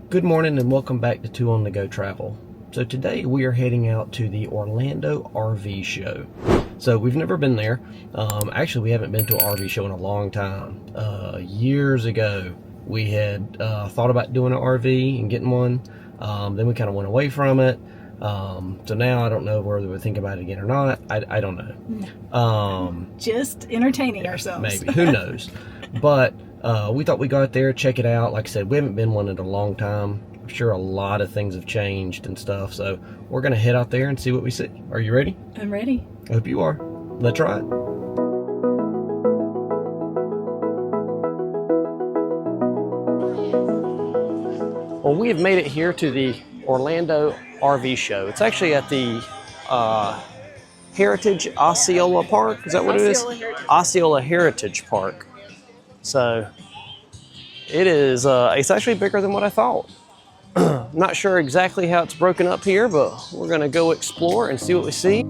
Good morning and welcome back to Two on the Go Travel. So today we are heading out to the Orlando RV show. So we've never been there. Actually, we haven't been to an RV show in a long time. Years ago, we had thought about doing an RV and getting one. Then we kind of went away from it. So now I don't know whether we're thinking about it again or not. I don't know. Just entertaining ourselves. Maybe, who knows? But we thought we'd go out there, check it out. Like I said, we haven't been one in a long time. I'm sure a lot of things have changed and stuff. So we're going to head out there and see what we see. Are you ready? I'm ready. I hope you are. Let's ride. Well, we have made it here to the Orlando RV show. It's actually at the Heritage Osceola Park. Is that what it is? Osceola Heritage Park. So it is, it's actually bigger than what I thought. Not sure exactly how it's broken up here, but we're gonna go explore and see what we see.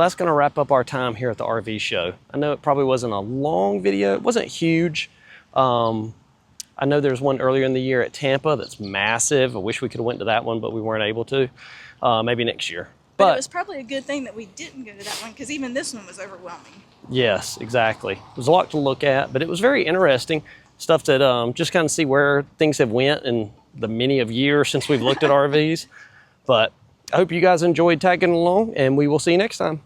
Well, that's going to wrap up our time here at the RV show. I know it probably wasn't a long video. It wasn't huge. I know there's one earlier in the year at Tampa that's massive. I wish we could have went to that one, but we weren't able to. Maybe next year. But it was probably a good thing that we didn't go to that one, because even this one was overwhelming. Yes, exactly. There's a lot to look at, but it was very interesting. Stuff that just kind of see where things have went in the many of years since we've looked at RVs. But I hope you guys enjoyed tagging along, and we will see you next time.